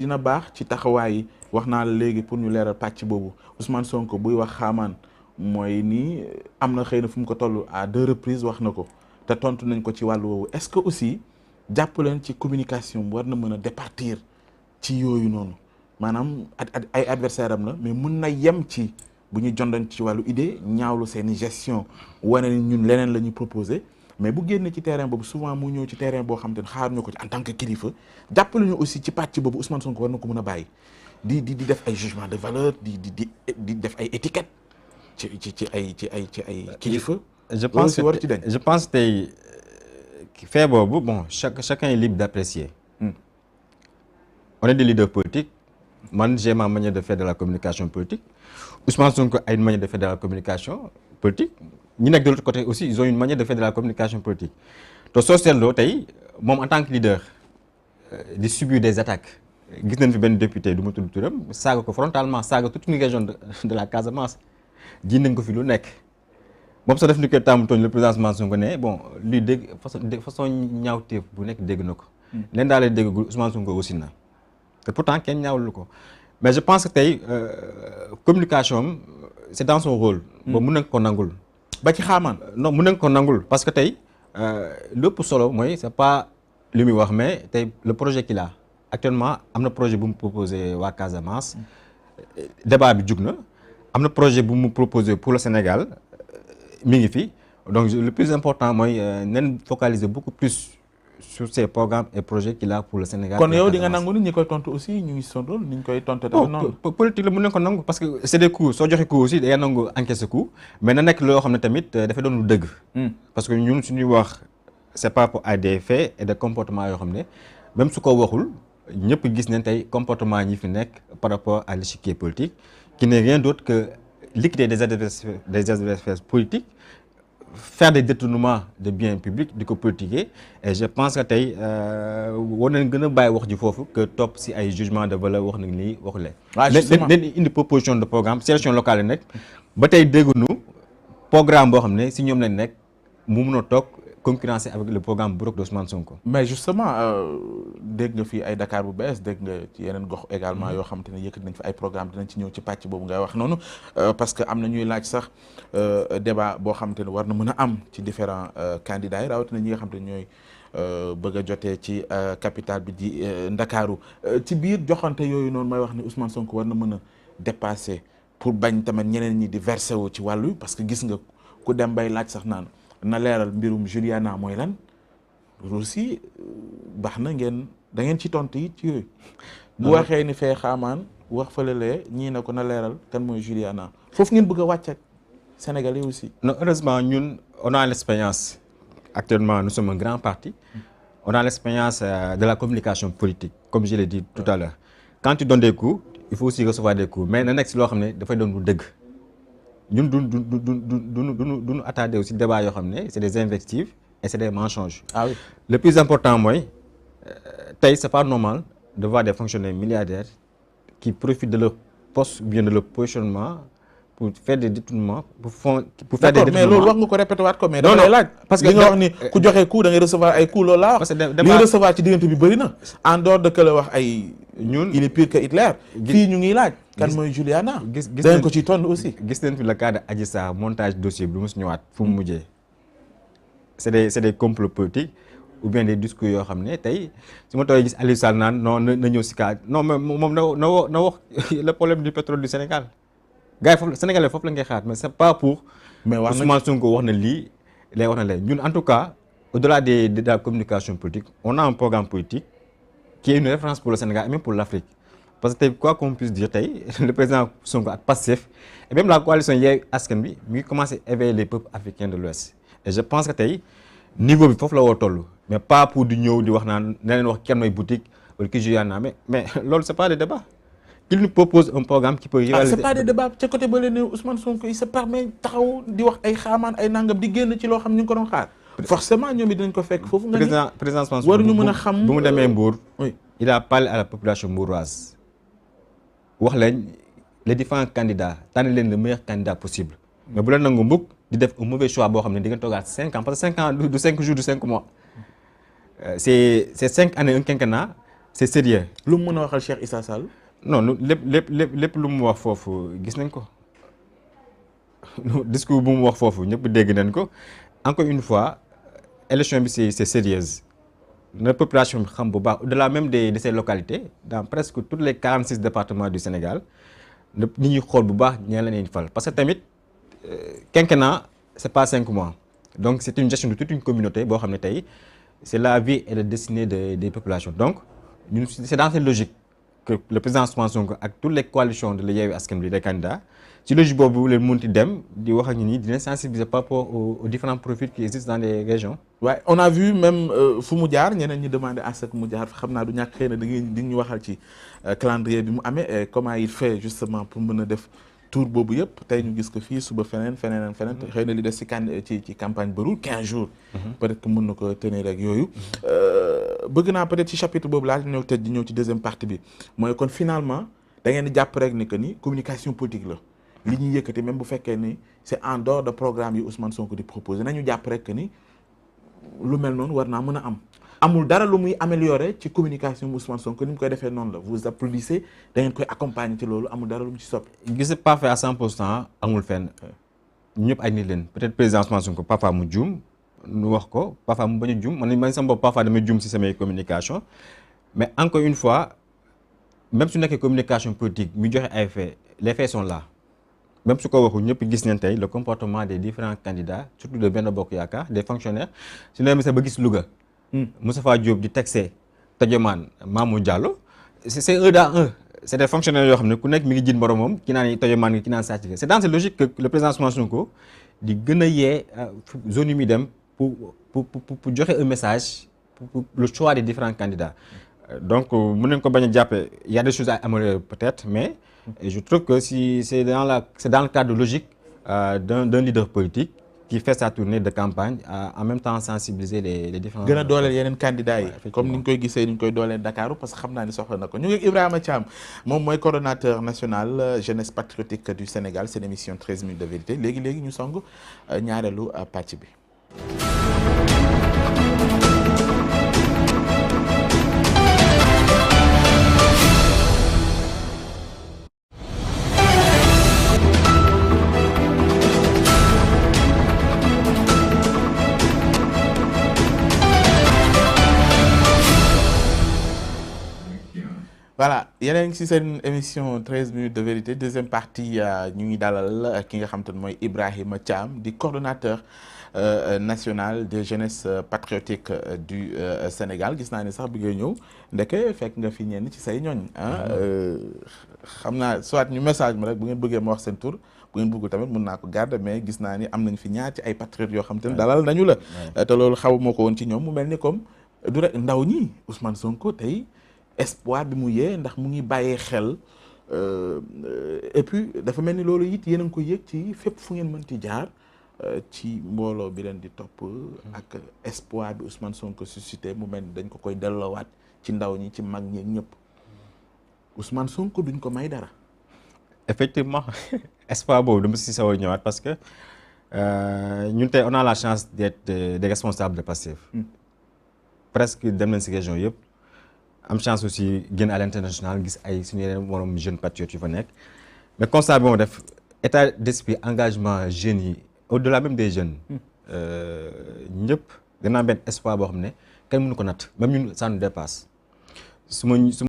dina baax ci taxawaay yi wax naa la léegi pour ñu leeral pàcc boobu Ousmane Sonko buy wax xaamaan mooy nii am na xëy na fu mu ko toll à 2 reprises wax na ko te tontu nañ ko ci wàllu woowu est-ce que aussi jàpp leen ci communication war na mën a départir ci yooyu noonu maanaam ay adversaire am la mais mun na yem ci bu ñu jondoon ci wàllu idée ñaawlu seeni gestion wane ni ñun leneen la ñuy proposé mais bu génne ci terrain boobu souvent mu ñëw ci terrain boo xam te ne xaar ñu ko ci en tant que kilifa jàppale ñu aussi ci pàcc boobu Ousmane Sonko war na ko mën a bàyyi di def ay jugement de valeur di def ay étiquette ci ay kilifa. je pense war ci dañ. je pense tey fait boobu bon chacun est libre d'apprécier. On est des leaders politiques. Man, j'ai ma manière de faire de la communication politique. Ousmane Sonko a une manière de faire de la communication politique. Ñi nekk de l'autre côté aussi, ils ont une manière de faire de la communication politique. te soo seetloo tey moom en tant que leader di subir des attaques gis nañ fi benn député du ma tudd turam saaga ko frontalement saaga toute une région de la Casamance ji nañ ko fi lu nekk moom sax def ni koy tàmm tooñ le président Ousmane Sonko ne bon luy dégg façon ñaawteef bu nekk dégg na ko leen daal lay déggagul Ousmane Sonko aussi na te pourtant kenn ñaawlu ko mais je pense que tey communication c'est dans son rôle ba mun nañ ko nangul ba ci xaamaan non mun nañ ko nangul parce que tey lépp solo mooy c'est pas li muy wax mais tey le projet qu'il a actuellement am na projet bu mu proposé waa Casamance débat bi jug na am na projet bu mu proposé pour le Sénégal mi ngi fi donc le plus important mooy nañ focaliser beaucoup plus sur ces programmes et projets qu'il a pour le Sénégal. kon yow di nga nangu ni ñi koy tontu aussi ñu ngi sonal ni ñu koy tontu tamit noonu. politique la mën nañ ko nangu parce que c'est des coups soo joxe coup aussi day nangu encaisser coup mais na nekk loo xam ne tamit dafay doon lu dëgg. parce que ñun suñuy wax c'est pas pour des faits et des comportements yoo xam ne même su ko waxul ñëpp gis nañ tey comportement ñi fi nekk par rapport à l'échiquier politique qui n'est rien d'autre que liquider des adversaires politiques. Faire des détournements de biens publics di ko politiquer et je pense que tey war nañ gën a bàyyi wax ji foofu que topp si ay jugement de valeur wax nañ lii waxu leen. waaw justement leen indi proposition de programme sélection locale yi nekk ba tey dégguñu programme boo xam ne si ñoom lañ nekk mu mun a toog concurrencer avec le programme Burok de Ousmane Sonko. mais justement dégg nga fii ay Dakar bu bees dégg nga ci yeneen gox également yoo xam te ne yëkkati nañ fi ay programme dinañ ci ñëw ci pàcc boobu ngay wax noonu parce que am na ñuy laaj sax débat boo xam te ne war na mën a am ci différents candidats yi rawatina ñi nga xam te ne ñooy bëgg a jotee ci capitale bi di Ndakaaru ci biir joxante yooyu noonu may wax ni Ousmane Sonko war na mën a dépasser pour bañ tamit ñeneen ñi di verser wu ci wàllu parce que gis nga ku dem bay laaj sax naan na leeral mbirum Juliana mooy lan aussi baax na ngeen da ngeen ci tontu yi ci yooyu. bu waxee ni fee xaamaan wax fële ñii na ko na leeral kan mooy Juliana foofu ngeen bëgg a wàcc ak Sénégalais aussi. non heureusement ñun on a l'expérience actuellement nous sommes un grand parti on a l'expérience de la communication politique comme je l'ai dit tout à l'heure quand tu donnes des coups il faut aussi recevoir des coups mais na nekk si loo xam ne dafay doon lu dëgg. ñun duñu attardé aussi débat yoo xam ne c'est des invectives et c'est des mensonges. Ah oui. Le plus important mooy tey c'est pas normal de voir des fonctionnaires milliardaires qui profitent de leur poste ou bien de leur positionnement pour faire des détournements pour faire des détournements. mais loolu wax nga ko répété waat ko mais dama lay laaj parce que li nga wax ni ku joxe coup da ngay recevoir ay coup loolu laa wax li nga recevoir ci diggante bi bëri na en dehors de que la wax ay ñun il est pire que Hitler fii ñu ngi laaj kan mooy Juliana gis dañ ko ci tonn aussi gis nañ fi le cas de Adji Sarr montage dossier bi lu mu si ñëwaat fu mu mujjee c'est des complots politiques ou bien des discours yoo xam ne tey su ma tooy gis Aliou Sall naan non na ñëw si cas non mais moom na wax le problème du pétrole du Sénégal gars yi foofu Sénégalais foofu la ngay xaar mais c'est pas pour mais Ousmane Sonko wax na lii lay wax na leen ñun en tout cas au-delà de la communication politique on a un programme politique qui est une référence pour le Sénégal et même pour l'Afrique parce que tey quoi qu'on puisse dire tey le président Sonko ak Pastef et même la coalition Yewwi Askan Wi mi ngi commencé éveiller les peuples africains de l'Ouest et je pense que tey niveau bi foofu la woo toll mais pas pour di ñëw di wax naan na leen wax kenn mooy boutique wala ki Juliana mais loolu c'est pas le débat il nous propose un programme qui peut rivaliser. c'est pas des débats ca côté ba leen ne Ousmane Sonko il se permet taxaw di wax ay xaamaan ay nangam di génn ci loo xam ñu ngi ko doon xaar forcément ñoom it dinañ ko fekk foofu nga ni président Ousmane war ñu mën a xam bu mu demee Mbour il a parlé à la population mbouroise wax leen les différents candidats tànn leen le meilleur candidat possible mais bu leen nangu mbukk di def un mauvais choix boo xam ne di nga toogaat 5 ans parce que 5 ans du 5 jours du 5 mois c'est 5 années un quinquennat c'est sérieux. lu mu mën a waxal Cheikh Issa Sall. non lépp lu mu wax foofu gis nañ ko discours bu mu wax foofu ñëpp dégg nañ ko encore une fois élection bi c'est sérieuse na population bi xam bu baax au-delà même de ces localités dans presque tous les 46 départements du Sénégal nit ñuy xool bu baax ñaa la leen fal parce que tamit quinquennat c'est pas 5 mois donc c'est une gestion de toute une communauté boo xam ne tey c'est la vie et la destinée des populations donc ñun c'est dans cette logique que le président Ousmane Sonko ak toutes les coalitions de la Yewwi Askan Wi des candidats ci logique boobu leen munti dem di wax ak ñi dina sensibiliser par rapport aux différents profils qui existent dans les régions. waaye on a vu même fu mu jaar ñeneen ñi demandé à ce que mu jaar xam naa du ñàkk xëy na da ngeen di ñu waxal ci calendrier bi mu amee et comment il fait justement pour mën a def tour boobu yëpp tey ñu gis ko fii suba feneen xëy na li des ci campagne barul 15 jours. peut-être que mën na ko tenir rek yooyu. bëgg naa peut-être ci chapitre boobu laa ñëw tëj di ñëw ci deuxième partie bi mooy kon finalement da ngeen di jàpp rek ni que ni communication politique la li ñuy yëkkati même bu fekkee ni c'est en dehors de programme yi Ousmane Sonko di proposer nañu jàpp rek que ni lu mel noonu war naa mën a am. amul dara lu muy améliorer ci communication bu Ousmane Sonko ni mu koy defee noonu la vous applaudissez da ngeen koy accompagner ci loolu amul dara lu mu ci soppi. gis pas fait à 100% amul fenn ñëpp ay nit leen peut-être président Ousmane Sonko parfois mu juum nu wax ko parfois mu bañ a juum man sama bopp parfois damay juum ci samay communication mais encore une fois même su nekkee communication politique mu joxe ay faits les faits sont là même su ko waxul ñëpp gis nañ tey le comportement des différents candidats surtout de Benno Bokk Yaakaar des fonctionnaires su ñu demee ba gis Louga. Moustapha Diop di taxé Tadjomane Mamour Diallo c'est un dans un c'est des fonctionnaires yoo xam ne ku nekk mi ngi jiit moromam ki naan Tadjomane nga ki naan sàcc c'est dans cette logique que le président Ousmane Sonko di gën a yee zone yu muy dem pour joxe un message pour le choix des différents candidats donc mën nañ ko bañ a jàppe y a des choses à améliorer peut-être mais je trouve que si c'est dans le cadre logique d'un leader politique qui fait sa tournée de campagne en même temps sensibiliser les différents. gën a dooleel yeneen candidats yi comme ni ñu koy gisee ni ñu koy dooleel Dakar parce que xam naa ni soxla na ko ñu ngi ak Ibrahima Thiam moom mooy coordonnateur national jeunesse patriotique du Sénégal seen émission 13 minutes de vérité léegi ñu song ñaareelu pàcc bi. voilà yeneen ci seen émission 13 minutes de vérité deuxième partie ñu ngi dalal ki nga xam te ne mooy Ibrahima Thiam di coordonnateur national de jeunesse patriotique du Sénégal gis naa ne sax bi ngay ñëw ndeke fekk nga fi ñenn ci say ñooñ xam naa soit ñu message ma rek bu ngeen bëggee ma wax seen tur bu ngeen bëggul tamit mën naa ko garder mais gis naa ni am nañ fi ñaar ci ay patriotes yoo xam te ne dalal nañu la te loolu xaw moo ko woon ci ñoom mu mel ni comme du rek ndaw ñi Ousmane Sonko tey espoir bi mu yee ndax mu ngi bàyyee xel et puis dafa mel ni loolu it yéen a ngi ko yëg ci fépp fu ngeen mënti jaar ci mbooloo bi leen di topp ak espoir bi Ousmane Sonko suscité mu mel ni dañ ko koy delloowaat ci ndaw ñi ci mag ñi ñëpp Ousmane Sonko duñ ko may dara. effectivement espoir boobu dama si sawar ñëwaat parce que ñun tey on a la chance d'être des responsables de Pastef presque dem nañ si région yëpp. am chance aussi génn à l'international gis ay suñu yeneen morom jeunes patriotes yu fa nekk mais constat bi moo def état d'esprit engagement jeunes yi au-delà même des jeunes ñëpp danaa benn espoir boo xam ne kenn mënu ko natt même ñun ça nous dépasse